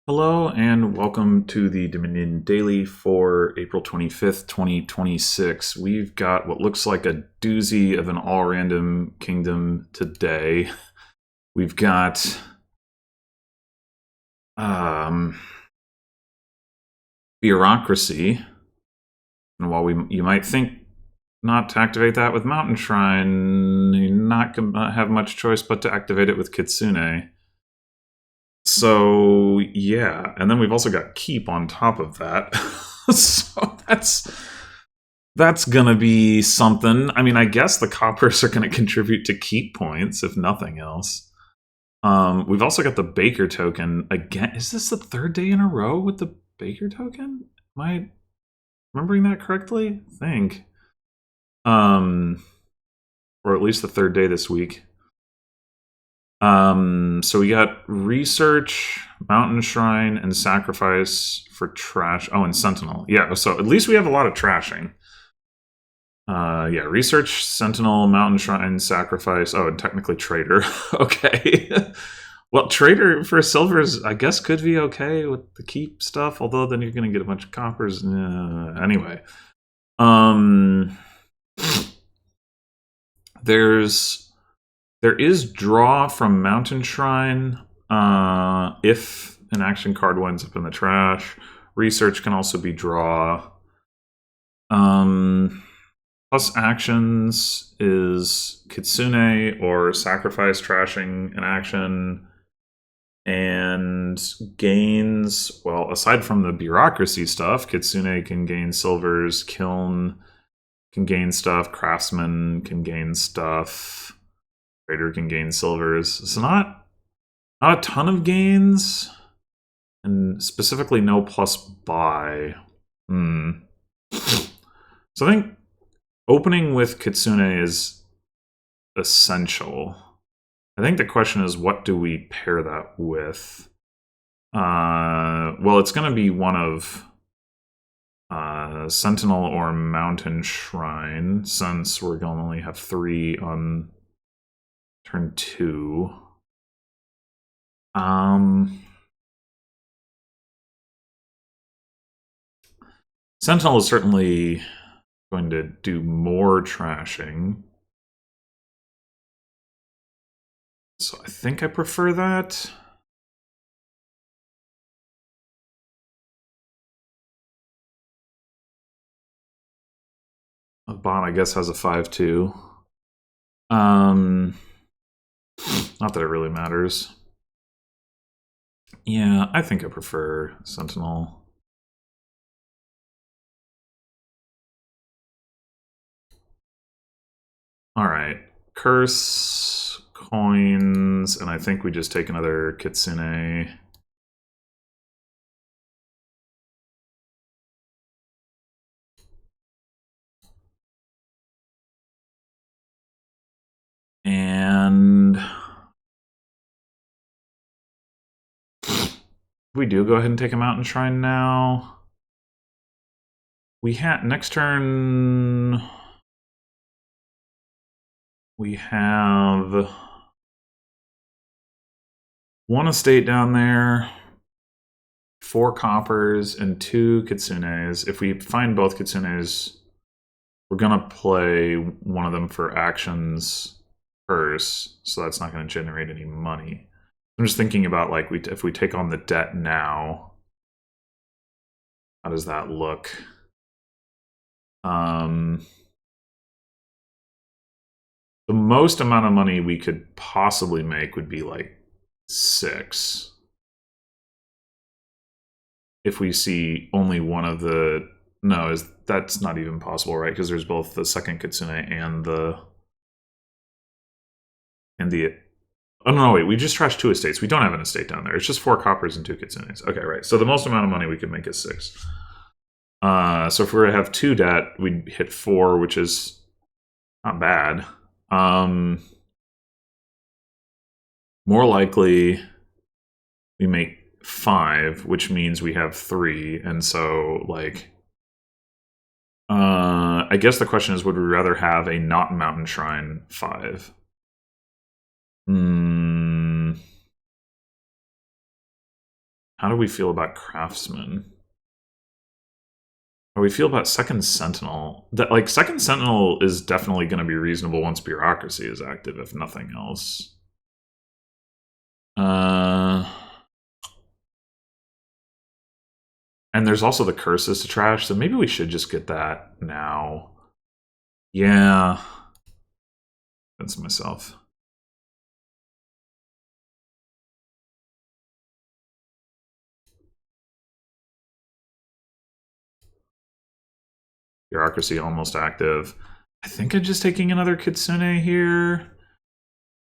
Hello and welcome to the Dominion Daily for April 25th, 2026. We've got what looks like a doozy of an all-random kingdom today. We've got bureaucracy, and while you might think not to activate that with Mountain Shrine, you're not going to have much choice but to activate it with Kitsune. So yeah, and then we've also got keep on top of that. So that's gonna be something. I mean, I guess the coppers are gonna contribute to keep points, if nothing else. We've also got the Baker token again. Is this the third day in a row with the Baker token? Am I remembering that correctly? I think. Or at least the third day this week. So we got research, mountain shrine, and sacrifice for trash. Oh, and sentinel. Yeah, so at least we have a lot of trashing. Yeah, research, sentinel, mountain shrine, sacrifice. Oh, and technically trader. Okay. Well, trader for silvers, I guess, could be okay with the keep stuff. Although then you're going to get a bunch of coppers. Anyway, there is draw from Mountain Shrine if an action card winds up in the trash. Research can also be draw. Plus actions is Kitsune or sacrifice trashing an action. And gains, well, aside from the bureaucracy stuff, Kitsune can gain silvers, Kiln can gain stuff, Craftsman can gain stuff. Trader can gain silvers. So not a ton of gains, and specifically no plus buy. So I think opening with Kitsune is essential. I think the question is, what do we pair that with? Well, it's going to be one of Sentinel or Mountain Shrine, since we're going to only have 3 on turn 2. Sentinel is certainly going to do more trashing. So I think I prefer that. The bottom, I guess, has a 5-2. Not that it really matters. Yeah, I think I prefer Sentinel. Alright. Curse, coins, and I think we just take another Kitsune. And we do go ahead and take a Mountain Shrine now. We have next turn. We have 1 estate down there, 4 coppers, and 2 kitsunes. If we find both kitsunes, we're gonna play one of them for actions first, so that's not going to generate any money. I'm just thinking about, like, if we take on the debt now, how does that look? The most amount of money we could possibly make would be like 6. If we see only one of the... No, that's not even possible, right? Because there's both the second Kitsune and the... Oh, no, wait, we just trashed 2 estates. We don't have an estate down there. It's just 4 coppers and 2 kitsunes. Okay, right. So the most amount of money we could make is 6. So if we were to have 2 debt, we'd hit 4, which is not bad. More likely, we make 5, which means we have 3. And so, like... I guess the question is, would we rather have a not Mountain Shrine 5? How do we feel about Craftsman? How do we feel about Second Sentinel? That, like, Second Sentinel is definitely going to be reasonable once Bureaucracy is active, if nothing else. And there's also the curses to trash, so maybe we should just get that now. Yeah. That's myself. Bureaucracy almost active. I think I'm just taking another Kitsune here.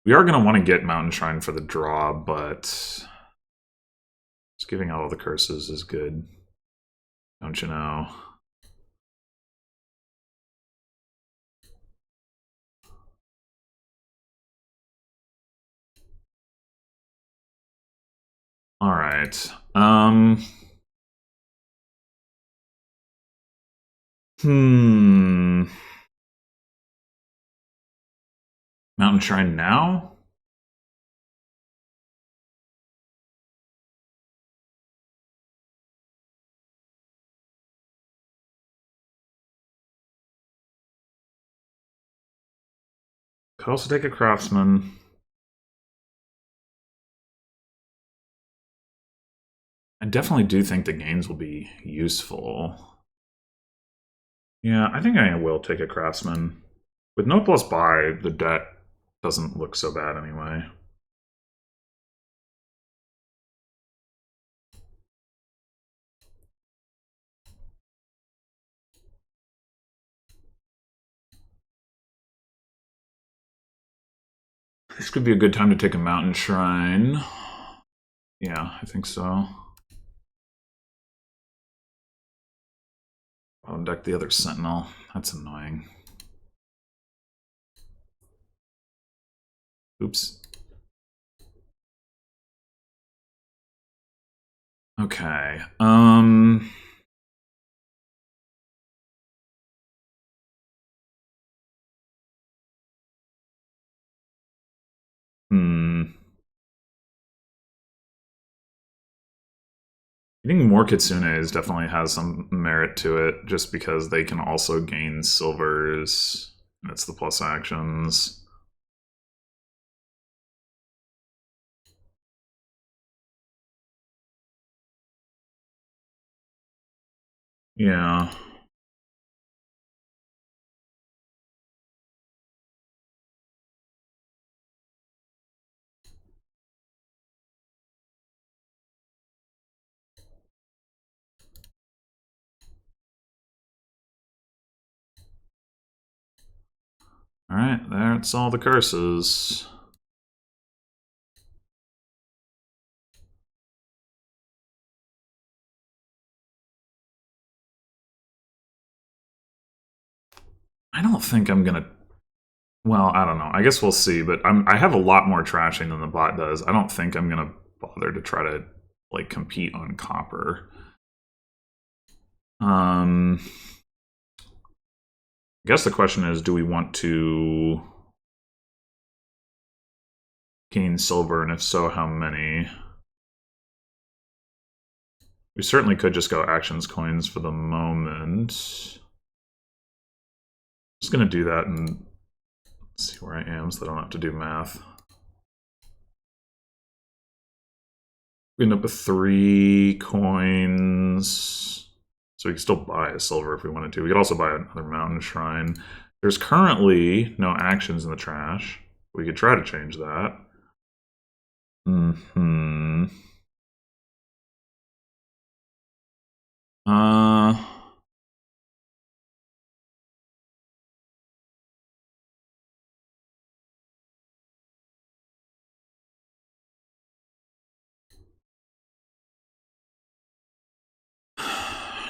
We are going to want to get Mountain Shrine for the draw, but just giving out all the curses is good. Don't you know? All right. Mountain Shrine now? Could also take a Craftsman. I definitely do think the gains will be useful. Yeah, I think I will take a Craftsman. With no plus buy, the debt doesn't look so bad anyway. This could be a good time to take a Mountain Shrine. Yeah, I think so. I'll deck the other Sentinel. That's annoying. Oops. Okay. Getting more Kitsunes definitely has some merit to it, just because they can also gain silvers. And it's the plus actions. Yeah. Alright, that's all the curses. I don't think I'm gonna. Well, I don't know. I guess we'll see. But I have a lot more trashing than the bot does. I don't think I'm gonna bother to try to like compete on copper. I guess the question is, do we want to gain silver, and if so, how many? We certainly could just go actions coins for the moment. Just gonna do that and see where I am so I don't have to do math. We end up with 3 coins. So we can still buy a silver if we wanted to. We could also buy another mountain shrine. There's currently no actions in the trash. We could try to change that.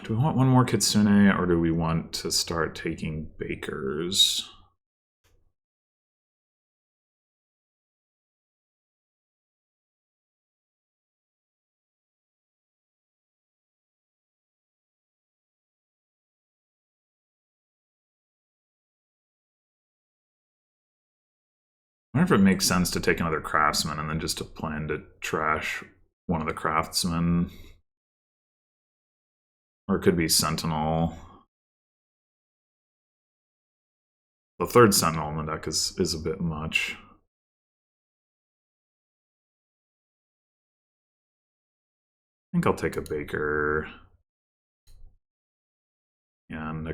Do we want one more Kitsune, or do we want to start taking bakers? I wonder if it makes sense to take another craftsman and then just to plan to trash one of the craftsmen. Or it could be Sentinel. The third Sentinel in the deck is a bit much. I think I'll take a Baker. And a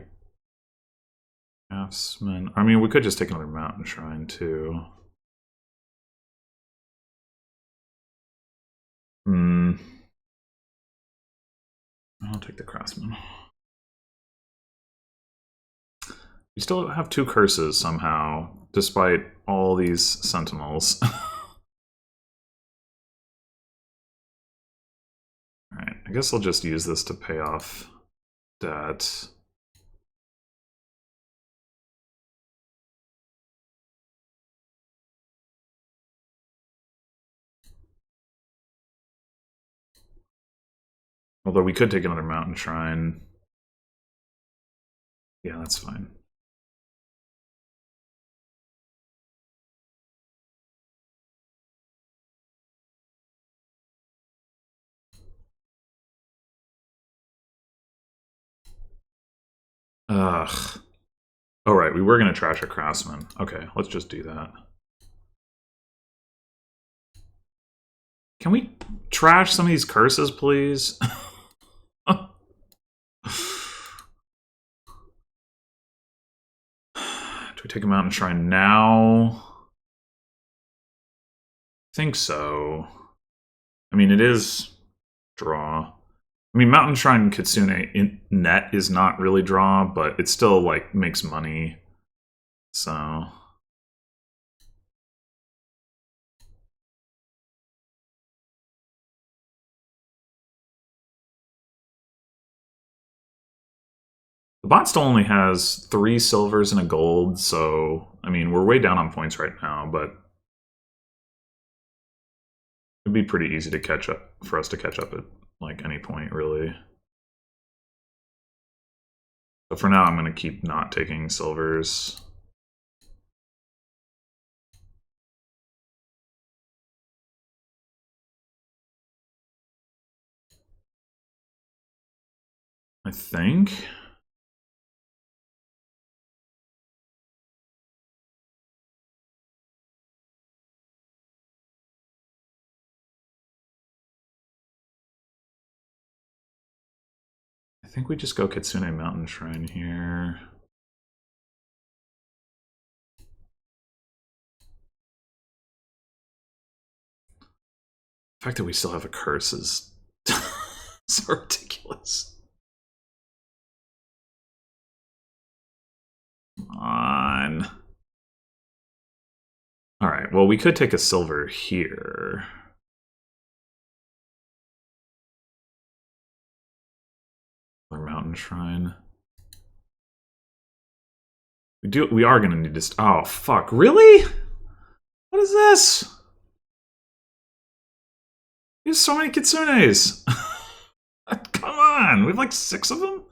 Craftsman. I mean, we could just take another Mountain Shrine, too. I'll take the Craftsman. We still have 2 curses somehow, despite all these Sentinels. Alright, I guess I'll just use this to pay off debt. Although we could take another Mountain Shrine. Yeah, that's fine. Ugh. Oh, right, we were going to trash a Craftsman. Okay, let's just do that. Can we trash some of these curses, please? Do we take a Mountain Shrine now? I think so. I mean, it is draw. I mean, Mountain Shrine Kitsune in net is not really draw, but it still, like, makes money. So... The bot still only has 3 silvers and a gold, so, I mean, we're way down on points right now, but it'd be pretty easy to catch up, for us to catch up at, like, any point, really. But for now, I'm going to keep not taking silvers. I think. I think we just go Kitsune Mountain Shrine here. The fact that we still have a curse is so ridiculous. Come on. Alright, well, we could take a silver here. Or Mountain Shrine. We are gonna need to... Oh, fuck. Really? What is this? There's so many Kitsunes. Come on, we have like 6 of them?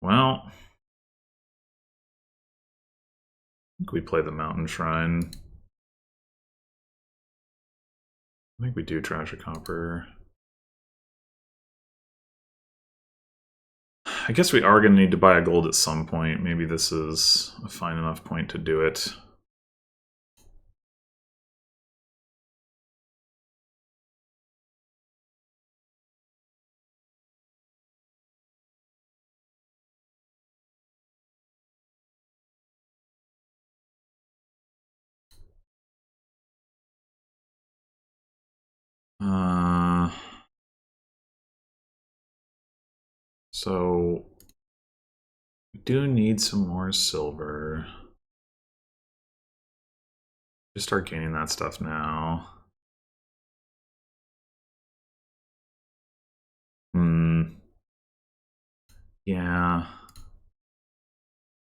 Well, I think we play the Mountain Shrine. I think we do trash a copper. I guess we are going to need to buy a gold at some point. Maybe this is a fine enough point to do it. So we do need some more silver. Just start gaining that stuff now. Yeah.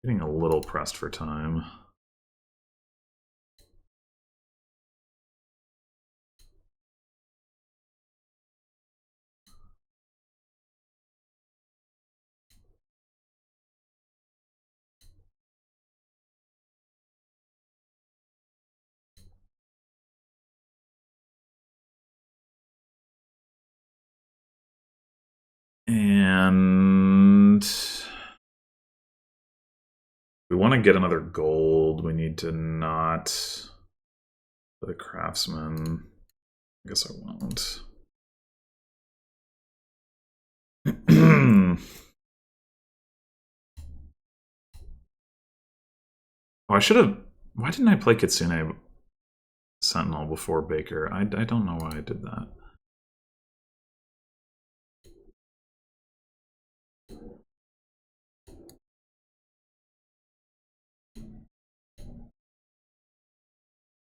Getting a little pressed for time. We want to get another gold. We need to not the craftsman. I guess I won't. Oh, I should have. Why didn't I play Kitsune Sentinel before Baker? I don't know why I did that.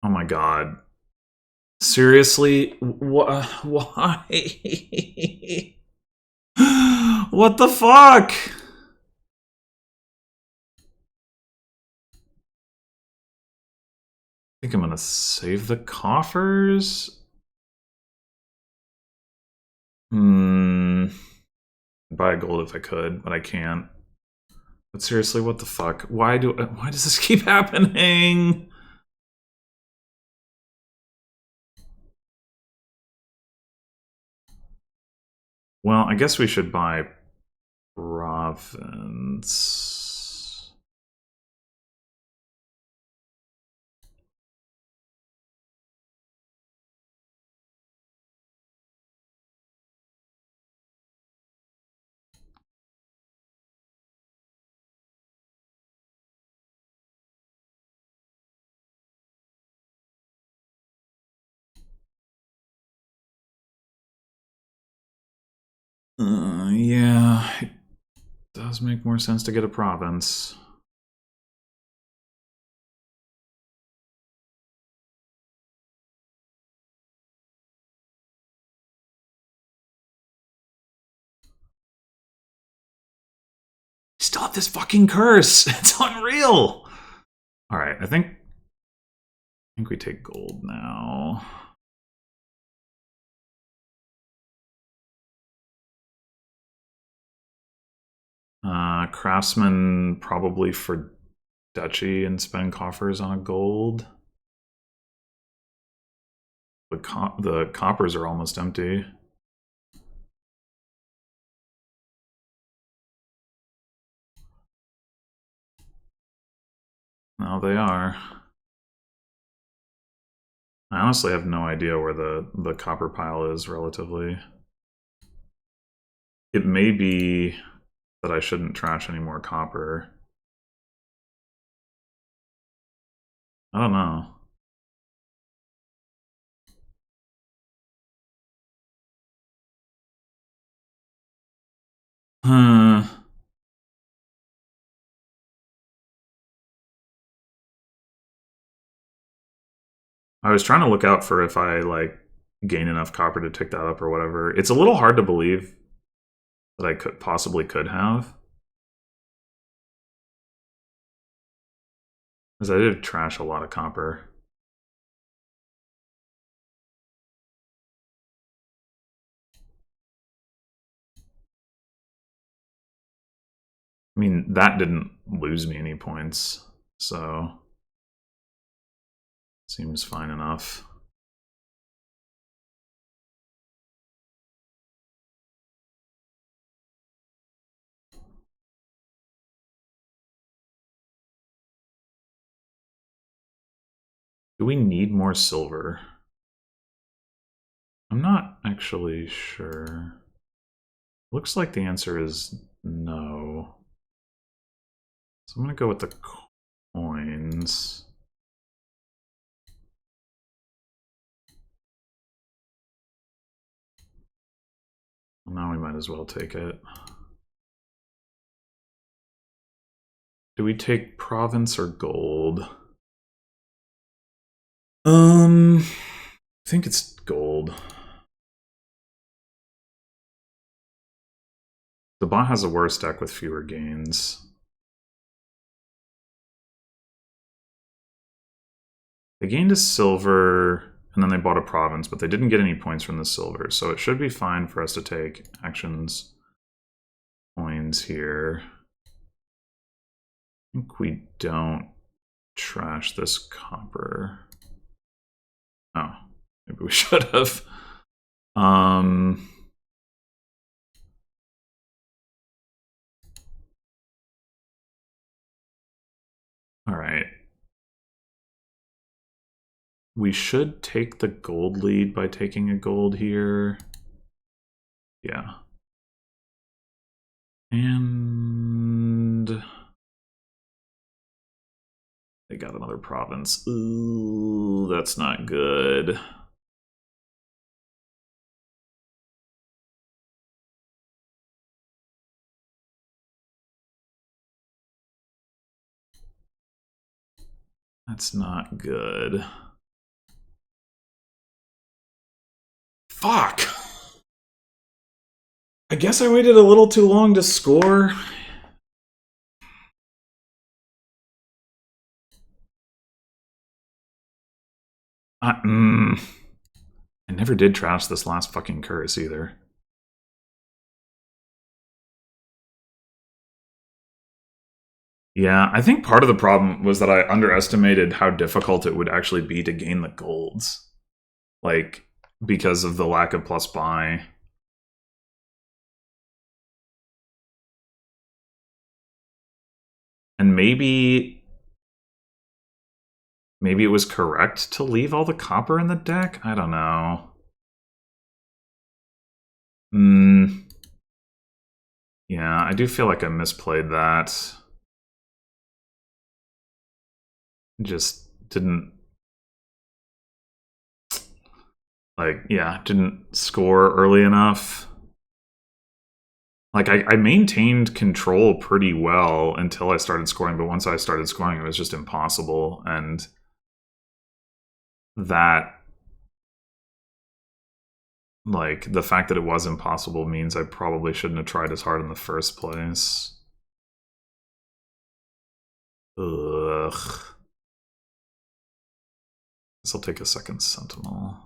Oh my god. Seriously? Why? What the fuck? I think I'm gonna save the coffers. Buy gold if I could, but I can't. But seriously, what the fuck? Why does this keep happening? Well, I guess we should buy province. Yeah, it does make more sense to get a province. Stop this fucking curse! It's unreal! Alright, I think we take gold now. Craftsman probably for duchy and spend coffers on a gold. The coppers are almost empty. Now they are. I honestly have no idea where the copper pile is relatively. It may be that I shouldn't trash any more copper. I don't know. I was trying to look out for if I like gain enough copper to tick that up or whatever. It's a little hard to believe that I could have. Because I did trash a lot of copper. I mean, that didn't lose me any points, so seems fine enough. Do we need more silver? I'm not actually sure. Looks like the answer is no. So I'm going to go with the coins. Well, now we might as well take it. Do we take province or gold? I think it's gold. The bot has a worse deck with fewer gains. They gained a silver, and then they bought a province, but they didn't get any points from the silver, so it should be fine for us to take actions coins here. I think we don't trash this copper. Oh, maybe we should have. we should take the gold lead by taking a gold here. Yeah. And they got another province. Ooh, that's not good. That's not good. Fuck! I guess I waited a little too long to score. I never did trash this last fucking curse either. Yeah, I think part of the problem was that I underestimated how difficult it would actually be to gain the golds. Like, because of the lack of plus buy. And maybe it was correct to leave all the copper in the deck? I don't know. Yeah, I do feel like I misplayed that. Just didn't... Like, yeah, didn't score early enough. Like, I maintained control pretty well until I started scoring, but once I started scoring, it was just impossible. And that... Like, the fact that it was impossible means I probably shouldn't have tried as hard in the first place. Ugh. Guess I'll take a second Sentinel.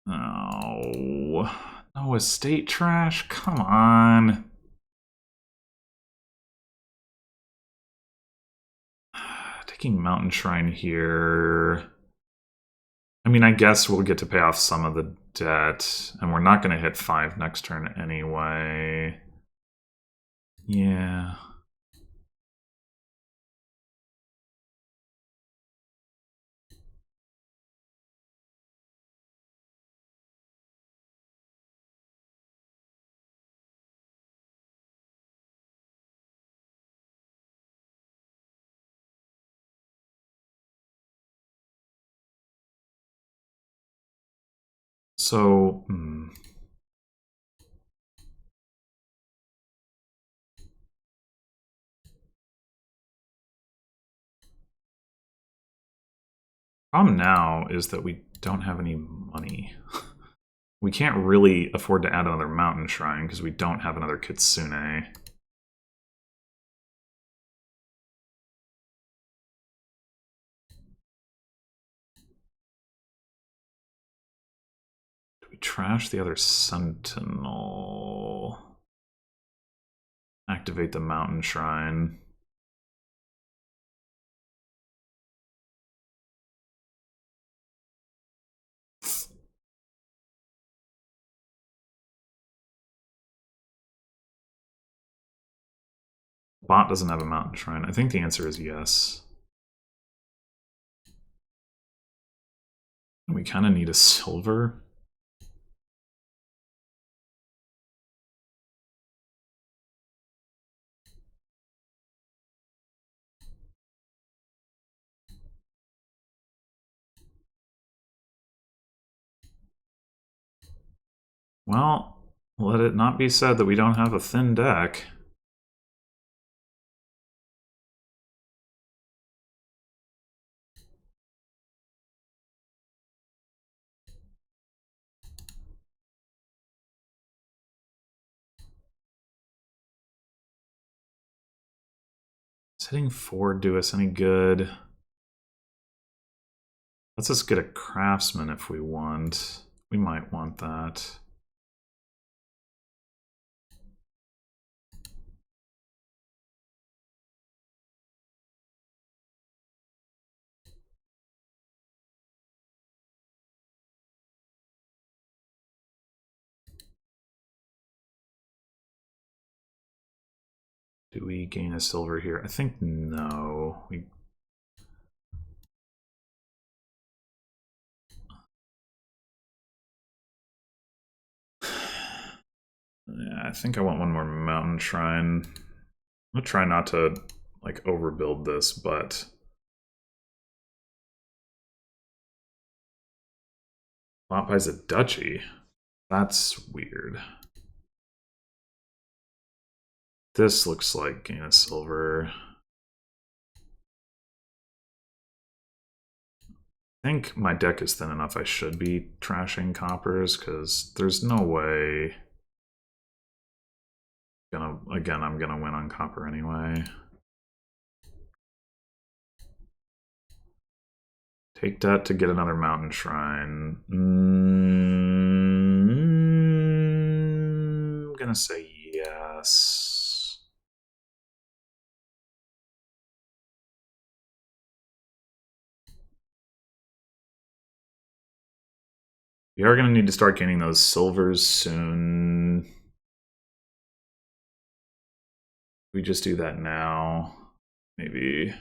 Oh, no estate trash? Come on. Taking Mountain Shrine here. I mean, I guess we'll get to pay off some of the debt, and we're not going to hit 5 next turn anyway. Yeah. So, problem now is that we don't have any money. We can't really afford to add another Mountain Shrine because we don't have another Kitsune. Do we trash the other Sentinel? Activate the Mountain Shrine. Bot doesn't have a Mountain Shrine. I think the answer is yes. We kind of need a silver. Well, let it not be said that we don't have a thin deck. Does hitting 4 do us any good? Let's just get a craftsman if we want. We might want that. Do we gain a silver here? I think no. Yeah, I think I want one more mountain shrine. I'm gonna try not to like overbuild this, but Lot buys a duchy. That's weird. This looks like gain a silver. I think my deck is thin enough I should be trashing coppers, because there's no way... Again, I'm gonna win on copper anyway. Take debt to get another mountain shrine. I'm gonna say yes. We are gonna need to start gaining those silvers soon. We just do that now. Maybe.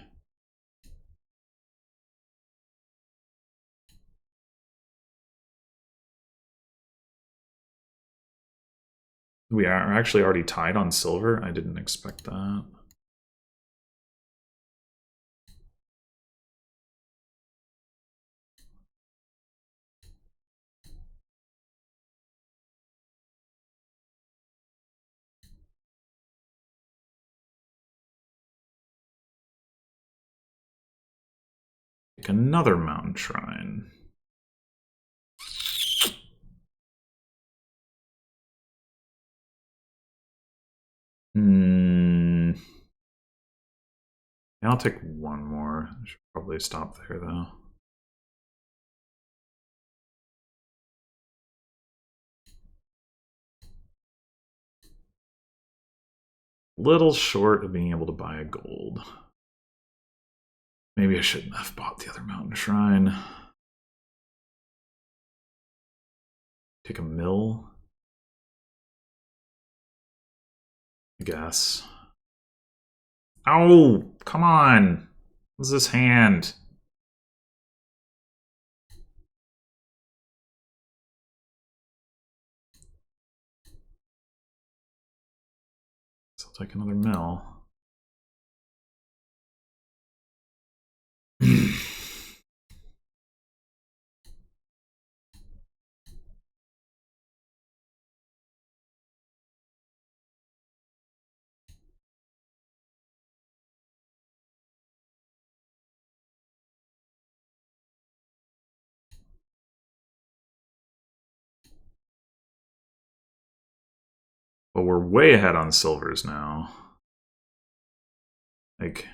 We are actually already tied on silver. I didn't expect that. Pick another mountain shrine. Yeah, I'll take one more. I should probably stop there, though. Little short of being able to buy a gold. Maybe I shouldn't have bought the other mountain shrine. Take a mill, I guess. Oh, come on. What's this hand? So I'll take another mill. But we're way ahead on silvers now. Like,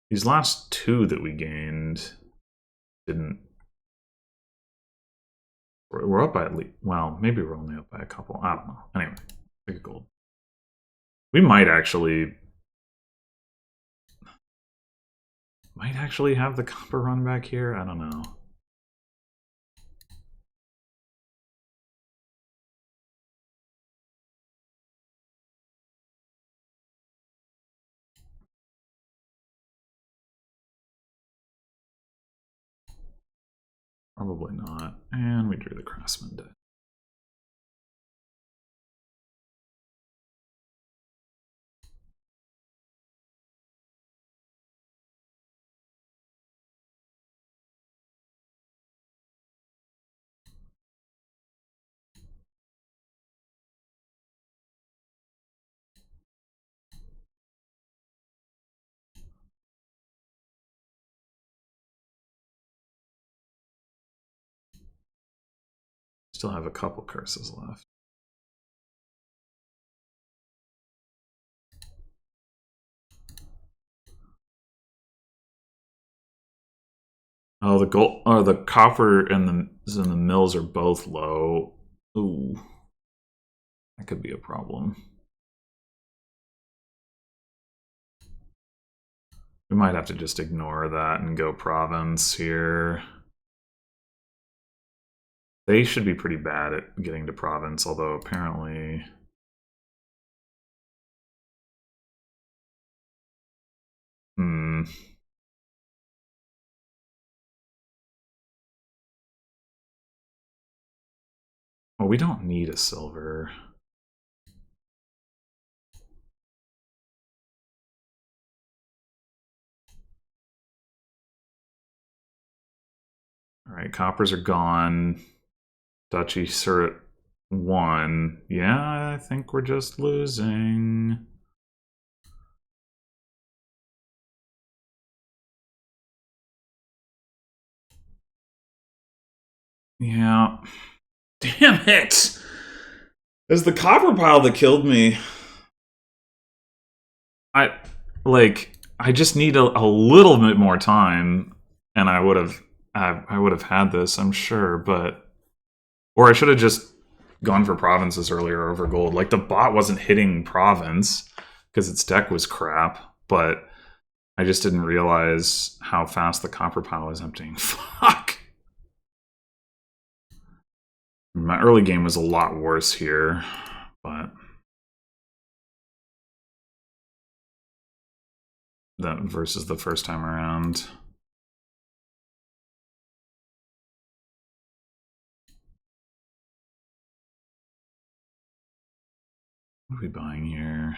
these last two that we gained didn't... We're up by at least... Well, maybe we're only up by a couple. I don't know. Anyway, take a gold. We might actually have the copper run back here. I don't know. Probably not. And we drew the craftsman dead. Still have a couple curses left. Oh, the gold or the copper and the mills are both low. Ooh, that could be a problem. We might have to just ignore that and go province here. They should be pretty bad at getting to province, although apparently Well, we don't need a silver. All right, coppers are gone. Duchy are at 1. Yeah, I think we're just losing. Yeah. Damn it! It was the copper pile that killed me. I just need a little bit more time, and I would have had this, I'm sure, but or I should have just gone for provinces earlier over gold. Like the bot wasn't hitting province because its deck was crap, but I just didn't realize how fast the copper pile is emptying. Fuck. My early game was a lot worse here, but that versus the first time around. What are we buying here?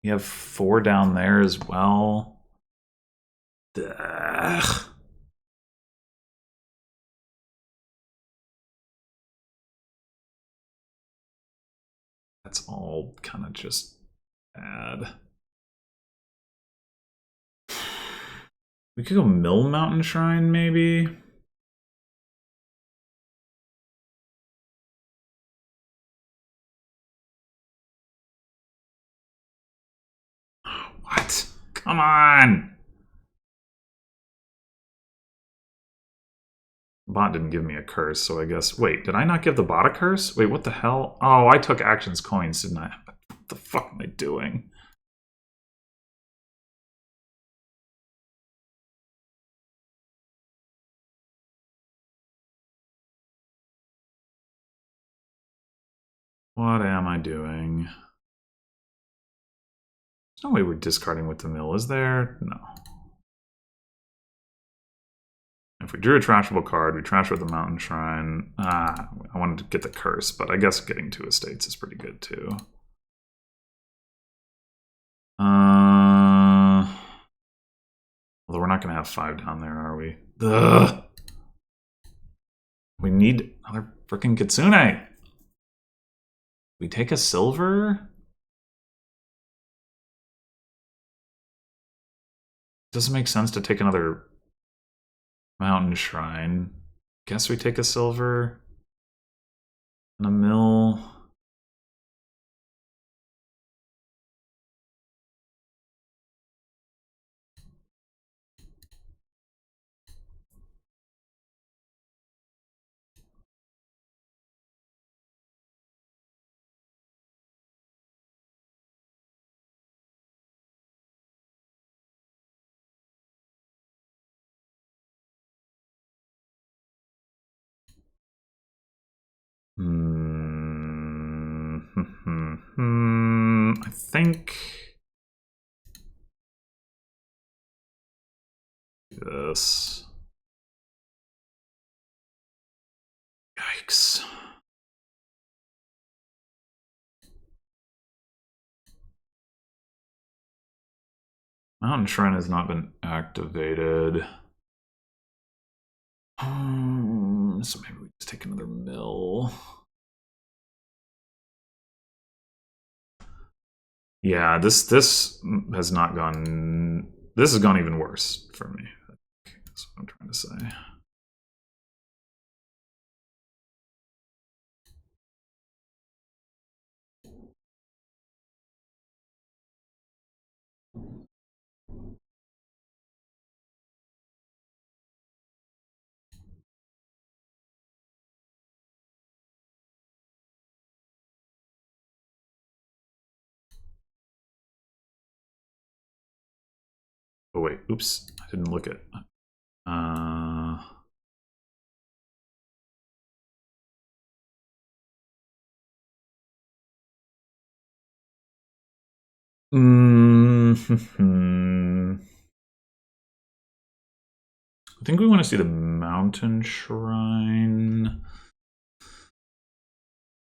You have 4 down there as well. Ugh. That's all kind of just bad. We could go Mill Mountain Shrine, maybe? What? Come on! Bot didn't give me a curse, so I guess... Wait, did I not give the bot a curse? Wait, what the hell? Oh, I took actions coins, didn't I? What the fuck am I doing? What am I doing? There's no way we're discarding with the mill, is there? No. If we drew a trashable card, we trash with the Mountain Shrine. I wanted to get the curse, but I guess getting 2 estates is pretty good too. Although we're not going to have 5 down there, are we? Ugh. We need another freaking Kitsune. We take a silver? Doesn't make sense to take another Mountain Shrine. Guess we take a silver and a mill. I think this. Yikes. Mountain Shrine has not been activated. So maybe we just take another mill. Yeah, this has not gone. This has gone even worse for me. That's what I'm trying to say. Oh wait, oops, I didn't look at. I think we want to see the mountain shrine.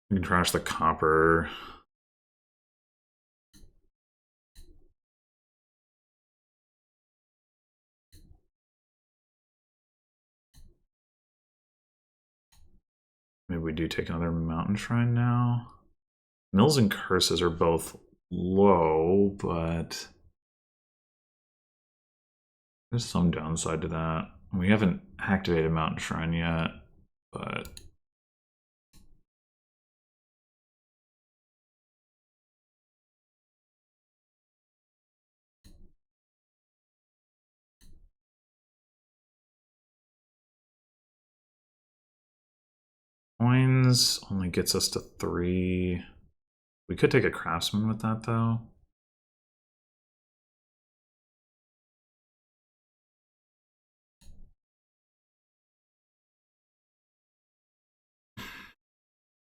We can trash the copper. Maybe we do take another mountain shrine now. Mills and curses are both low, but there's some downside to that. We haven't activated mountain shrine yet, but coins only gets us to 3. We could take a craftsman with that, though.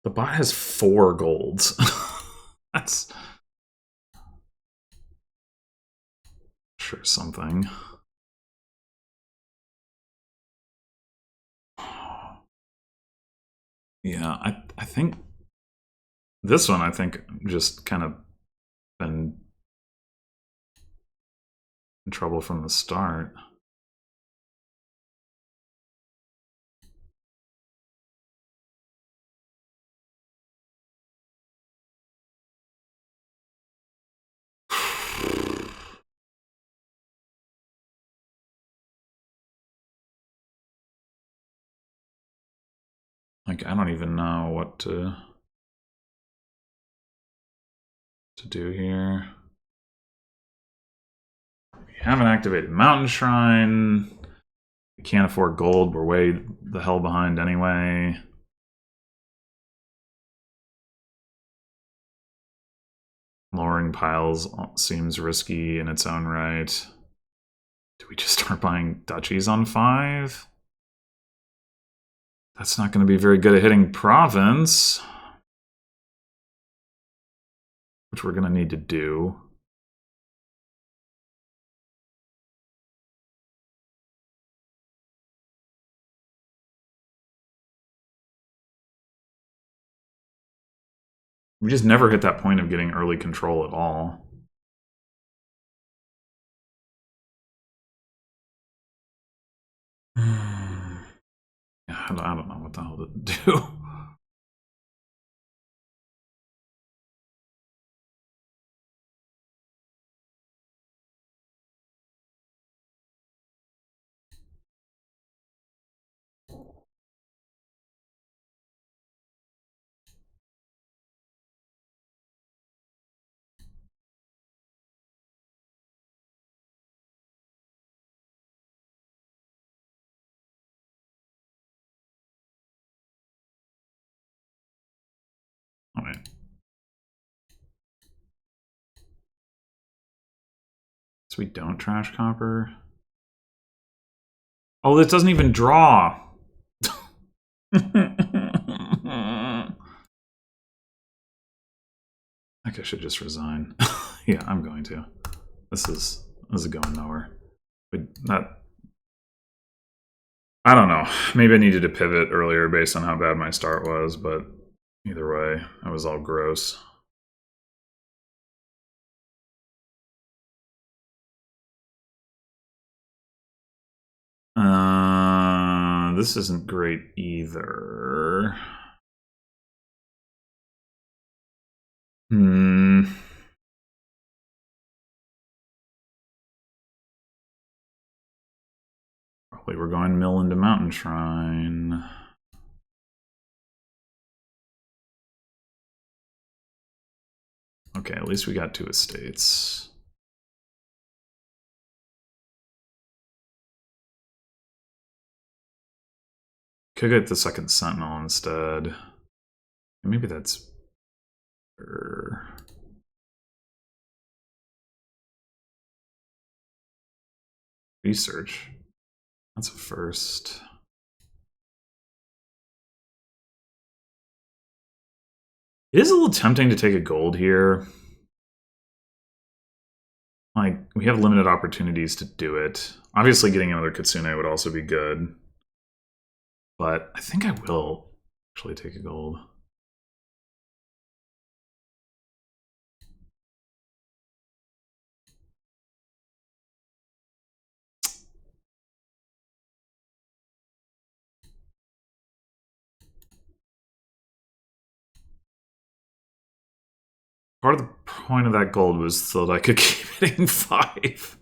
The bot has 4 golds. That's sure something. Yeah, I think this one, I think, just kind of been in trouble from the start. Like, I don't even know what to do here. We haven't activated Mountain Shrine. We can't afford gold. We're way the hell behind anyway. Lowering piles seems risky in its own right. Do we just start buying duchies on 5? That's not going to be very good at hitting province, which we're going to need to do. We just never hit that point of getting early control at all. I don't know what the hell to do. All right. So we don't trash copper. Oh, this doesn't even draw. I guess I should just resign. Yeah, I'm going to. This is going nowhere. But that, I don't know. Maybe I needed to pivot earlier based on how bad my start was, but either way, I was all gross. This isn't great either. Probably we're going mill into Mountain Shrine. Okay, at least we got 2 estates. Could get the second Sentinel instead. Maybe that's research. That's a first. It is a little tempting to take a gold here. like we have limited opportunities to do it. Obviously, getting another Kitsune would also be good, but I think I will actually take a gold. Part of the point of that gold was so that I could keep hitting 5.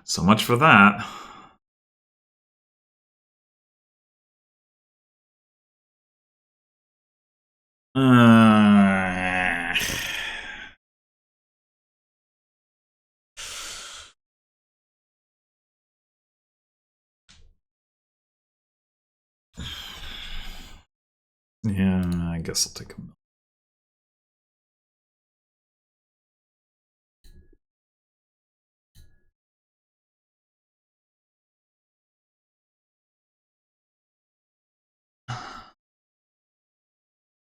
So much for that. Yeah, I guess I'll take a mill.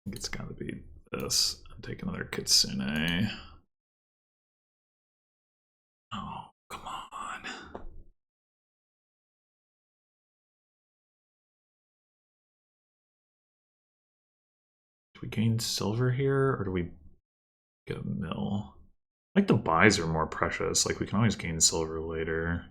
I think it's gotta be this. I'll take another Kitsune. Oh, come on. Do we gain silver here, or do we get a mill? Like the buys are more precious. Like we can always gain silver later.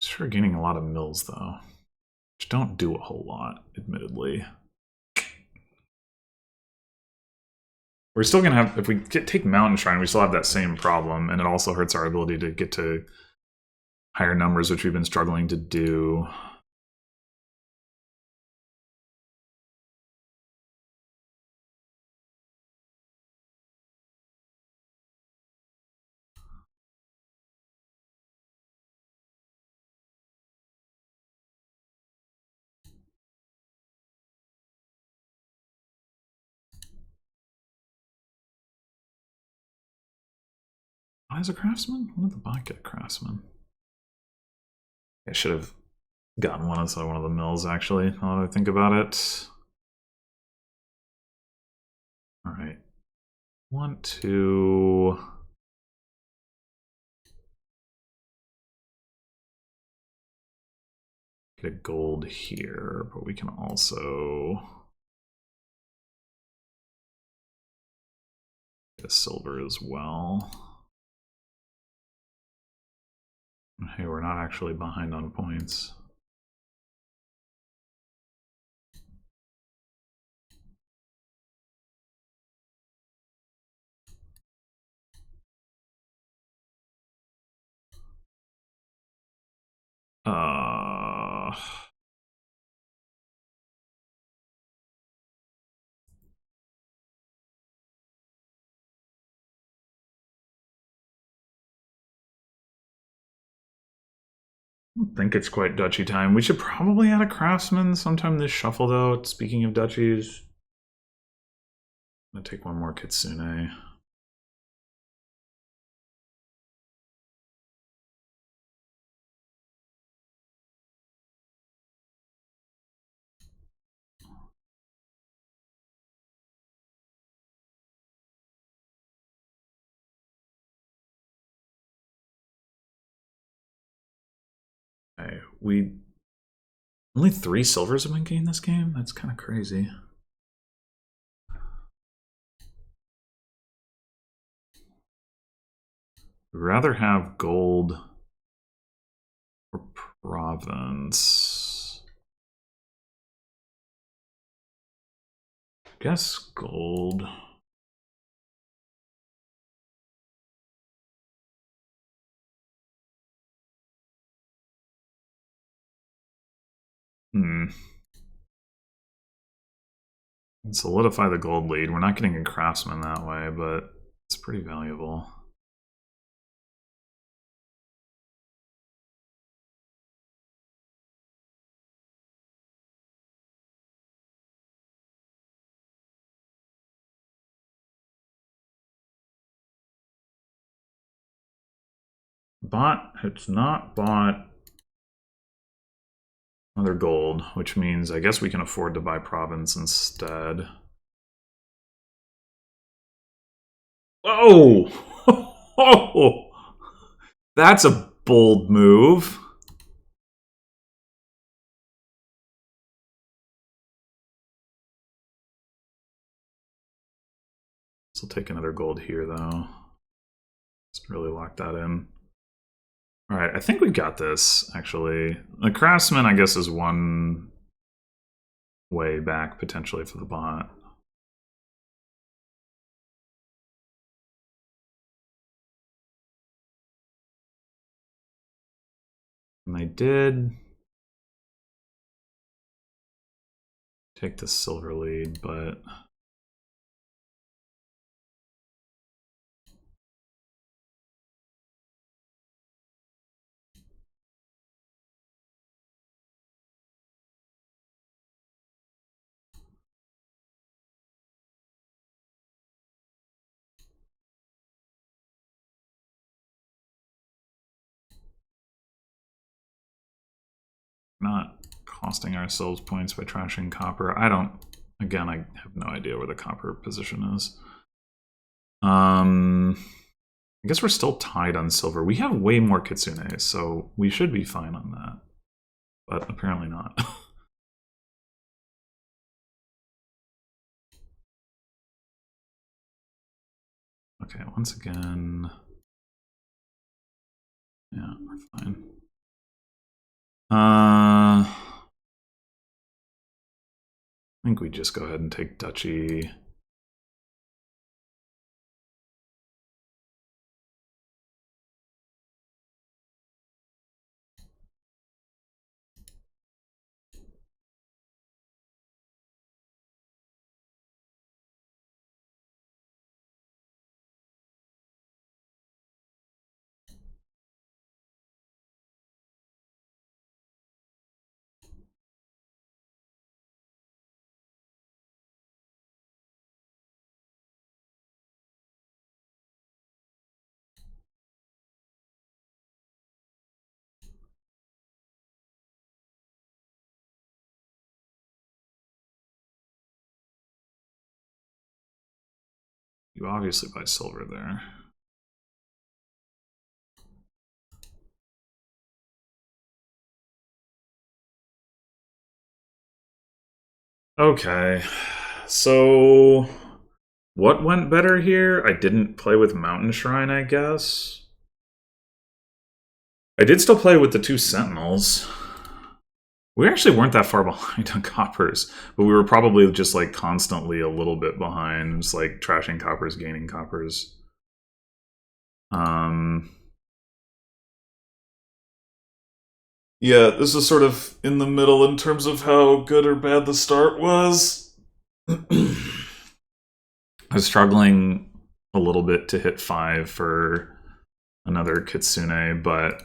Sure, gaining a lot of mills though, which don't do a whole lot, admittedly. We're still gonna have, if we take Mountain Shrine, we still have that same problem, and it also hurts our ability to get to higher numbers, which we've been struggling to do. Why is a craftsman? When did the bot get a craftsman? I should have gotten one of the mills, actually, now that I think about it. Alright. Want to get a gold here, but we can also get a silver as well. Hey, we're not actually behind on points. I don't think it's quite duchy time. We should probably add a craftsman sometime this shuffle, though. Speaking of duchies, I'm gonna take one more Kitsune. Okay, we only 3 silvers have been gained this game? That's kind of crazy. We'd rather have gold or province. I guess gold. Solidify the gold lead. We're not getting a craftsman that way, but it's pretty valuable. bot has not bought another gold, which means I guess we can afford to buy province instead. Oh! Oh! That's a bold move. This will take another gold here, though. Let's really lock that in. All right, I think we got this, actually. The Craftsman, I guess, is one way back, potentially, for the bot. And they did take the silver lead, but not costing ourselves points by trashing copper. I don't, again, I have no idea where the copper position is. I guess we're still tied on silver. We have way more Kitsune, so we should be fine on that. But apparently not. Okay, once again. Yeah, we're fine. I think we just go ahead and take Duchy. You obviously buy silver there. Okay, so what went better here? I didn't play with Mountain Shrine, I guess. I did still play with the two Sentinels. We actually weren't that far behind on coppers, but we were probably just like constantly a little bit behind, just like trashing coppers, gaining coppers. Yeah, this is sort of in the middle in terms of how good or bad the start was. I was struggling a little bit to hit 5 for another Kitsune, but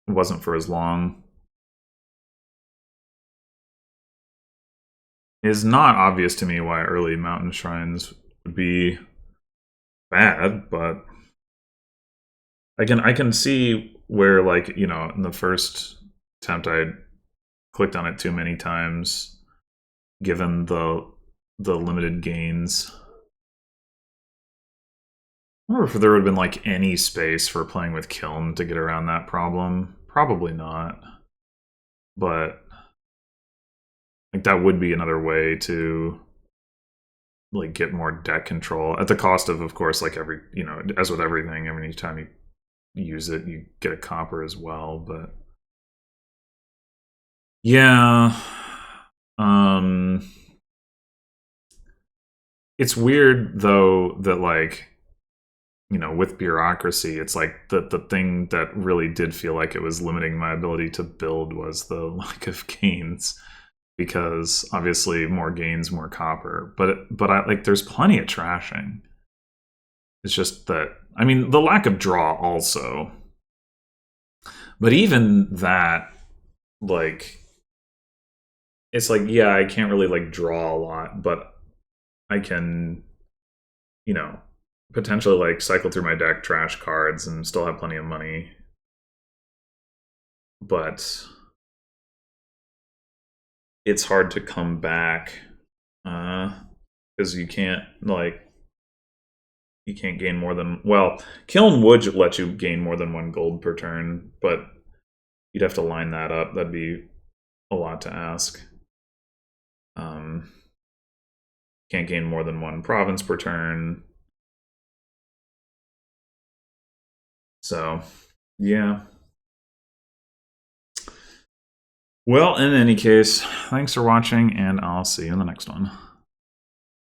it wasn't for as long. It is not obvious to me why early mountain shrines would be bad, but I can see where, like, you know, in the first attempt I clicked on it too many times, given the limited gains. I wonder if there would have been like any space for playing with Kiln to get around that problem. Probably not. But like that would be another way to like get more deck control at the cost of course, like every, you know, as with everything, every time you use it, you get a copper as well. But yeah, it's weird though that, like, you know, with bureaucracy, it's like the thing that really did feel like it was limiting my ability to build was the lack of gains, because obviously more gains, more copper. But I like there's plenty of trashing. It's just that, I mean, the lack of draw also. But even that, like, it's like, yeah, I can't really like draw a lot, but I can, you know, potentially like cycle through my deck, trash cards, and still have plenty of money. But it's hard to come back because you can't gain more than, well, Kiln would let you gain more than 1 gold per turn, but you'd have to line that up. That'd be a lot to ask. Can't gain more than 1 province per turn. So, yeah. Well, in any case, thanks for watching, and I'll see you in the next one.